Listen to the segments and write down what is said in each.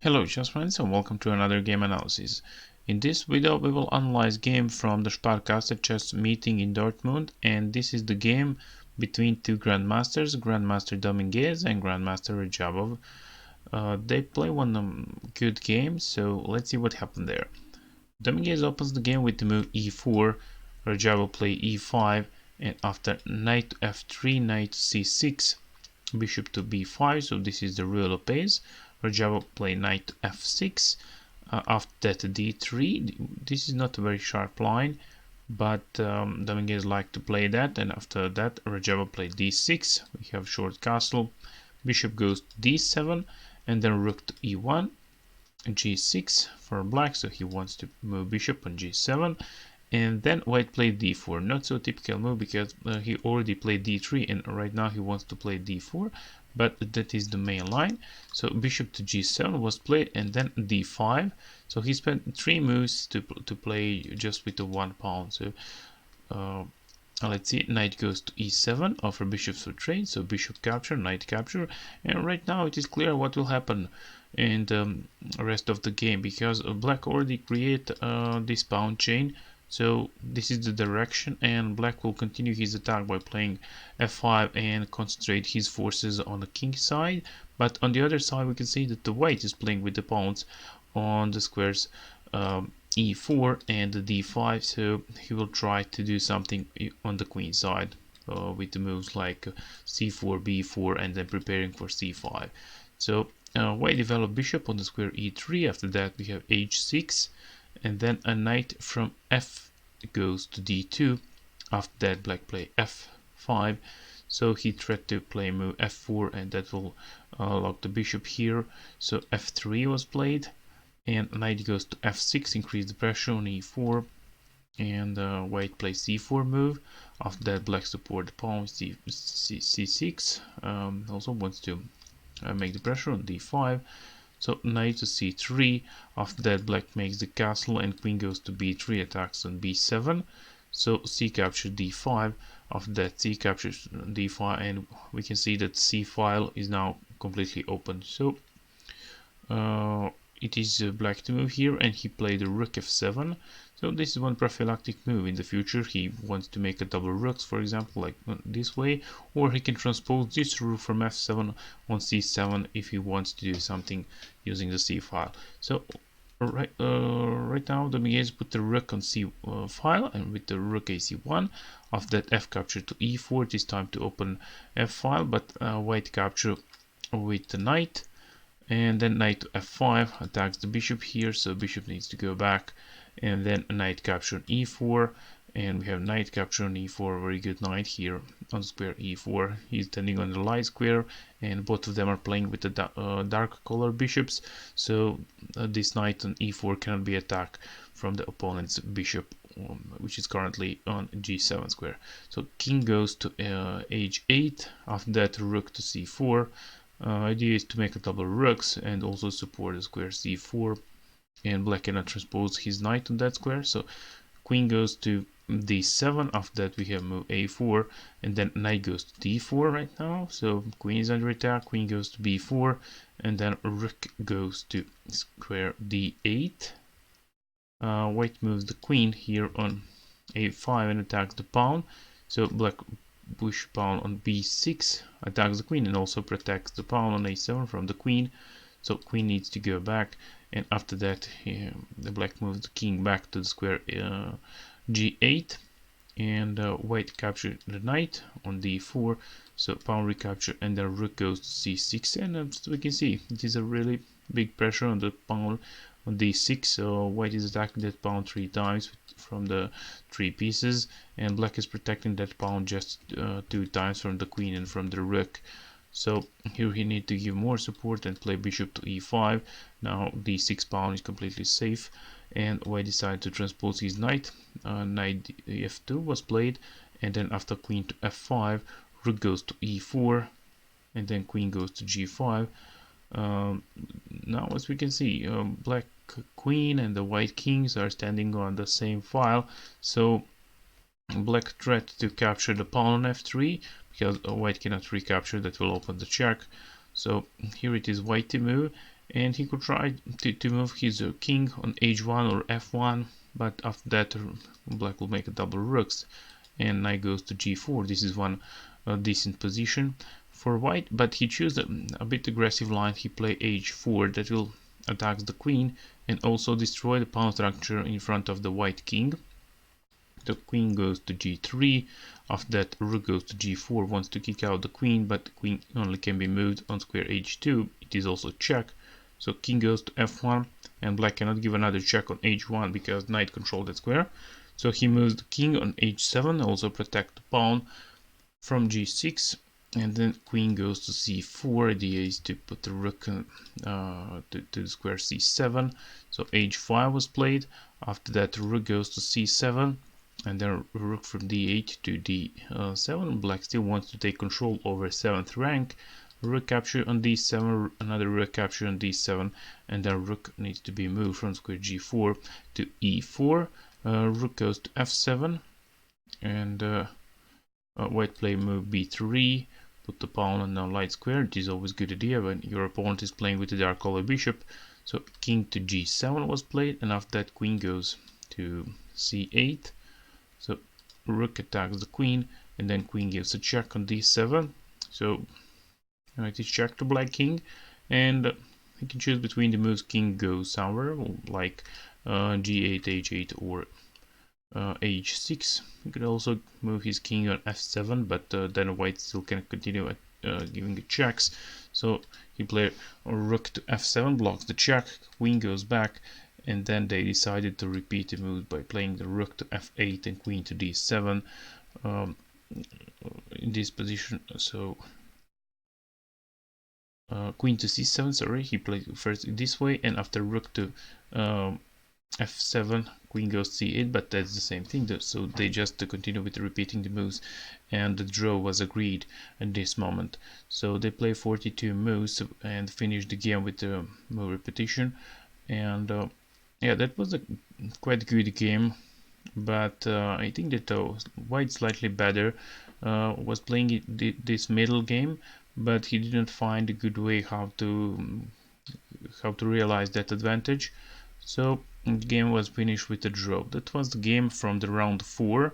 Hello chess friends and welcome to another game analysis. In this video we will analyze game from the Sparkassen chess meeting in Dortmund, and this is the game between two grandmasters, Grandmaster Dominguez and Grandmaster Radjabov. They play one good game, so let's see what happened there. Dominguez opens the game with the move e4, Radjabov play e5, and after knight to f3, knight to c6, bishop to b5, so this is the real pace. Radjabov play knight to f6, after that d3. This is not a very sharp line, but Dominguez like to play that, and after that Radjabov play d6. We have short castle, bishop goes to d7, and then rook to e1, g6 for black, so he wants to move bishop on g7. And then white played d4, not so typical move because he already played d3 and right now he wants to play d4, but that is the main line. So bishop to g7 was played and then d5. So he spent 3 moves to play just with the 1 pawn. So let's see, knight goes to e7, offer bishops for trade, so bishop capture, knight capture, and right now it is clear what will happen in the rest of the game because black already create this pawn chain. So this is the direction, and black will continue his attack by playing f5 and concentrate his forces on the king side. But on the other side we can see that the white is playing with the pawns on the squares e4 and the d5, so he will try to do something on the queen side with the moves like c4, b4, and then preparing for c5. So white developed bishop on the square e3. After that we have h6, and then a knight from f goes to d2. After that black play f5, so he tried to play move f4, and that will lock the bishop here. So f3 was played, and knight goes to f6, increase the pressure on e4, and white plays c4 move. After that black support the pawn c6, also wants to make the pressure on d5. So knight to c3. After that black makes the castle and queen goes to b3, attacks on b7. So c capture d5. After that c captures d5, and we can see that c file is now completely open. So it is black to move here, and he played the rook f7. So this is one prophylactic move. In the future he wants to make a double rooks, for example, like this way, or he can transpose this rook from f7 on c7 if he wants to do something using the c file. So right now Dominguez put the rook on c file, and with the rook ac1. After that f capture to e4. It is time to open f file, but white capture with the knight, and then knight to f5 attacks the bishop here, so bishop needs to go back, and then a knight capture on e4, and we have knight capture on e4. Very good knight here on square e4. He's standing on the light square, and both of them are playing with the dark color bishops, so this knight on e4 cannot be attacked from the opponent's bishop, which is currently on g7 square. So king goes to h8. After that rook to c4. Idea is to make a double rooks and also support the square c4, and black cannot transpose his knight on that square, so queen goes to d7. After that we have move a4, and then knight goes to d4 right now, so queen is under attack. Queen goes to b4, and then rook goes to square d8. White moves the queen here on a5 and attacks the pawn, so black push pawn on b6, attacks the queen, and also protects the pawn on a7 from the queen. So queen needs to go back, and after that the black moves the king back to the square g8, and white captured the knight on d4, so pawn recapture, and then rook goes to c6, and as we can see it is a really big pressure on the pawn on d6. So white is attacking that pawn 3 times from the 3 pieces, and black is protecting that pawn just 2 times from the queen and from the rook. So here he needs to give more support and play bishop to e5. Now d6 pawn is completely safe, and white decided to transpose his knight. Knight f2 was played, and then after queen to f5, rook goes to e4, and then queen goes to g5. Now as we can see, black queen and the white kings are standing on the same file, so black tried to capture the pawn on f3 because white cannot recapture, that will open the check. So here it is white to move, and he could try to move his king on h1 or f1, but after that black will make a double rooks and knight goes to g4. This is one decent position for white, but he chose a bit aggressive line. He played h4 that will attack the queen and also destroy the pawn structure in front of the white king. The queen goes to g3. After that, rook goes to g4, wants to kick out the queen, but the queen only can be moved on square h2. It is also check. So king goes to f1, and black cannot give another check on h1 because knight controls that square. So he moves the king on h7, also protect the pawn from g6, and then queen goes to c4. Idea is to put the rook to square c7. So h5 was played. After that, rook goes to c7, and then rook from d8 to d7. Black still wants to take control over 7th rank. Rook capture on d7, another rook capture on d7, and then rook needs to be moved from square g4 to e4. Rook goes to f7, and white play move b3, put the pawn on the light square. It is always a good idea when your opponent is playing with the dark color bishop. So king to g7 was played, and after that queen goes to c8. So rook attacks the queen, and then queen gives a check on d7. So it is check to black king, and he can choose between the moves. King goes somewhere like g8, h8, or h6. He could also move his king on f7, but then white still can continue giving checks. So he played rook to f7, blocks the check, queen goes back, and then they decided to repeat the move by playing the rook to f8 and queen to d7 in this position. So queen to c7, sorry, he played first this way, and after rook to f7, queen goes c8, but that's the same thing. So they just continue with repeating the moves, and the draw was agreed at this moment. So they play 42 moves and finish the game with the move repetition. And yeah, that was a quite good game, but I think that white slightly better was playing this middle game, but he didn't find a good way how to realize that advantage. So the game was finished with a draw. That was the game from the round 4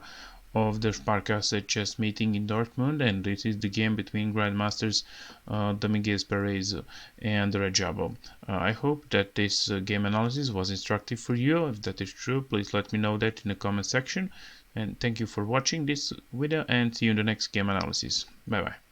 of the Sparkassen chess meeting in Dortmund, and this is the game between grandmasters Dominguez Perez and Radjabov. I hope that this game analysis was instructive for you. If that is true, please let me know that in the comment section. And thank you for watching this video, and see you in the next game analysis. Bye bye.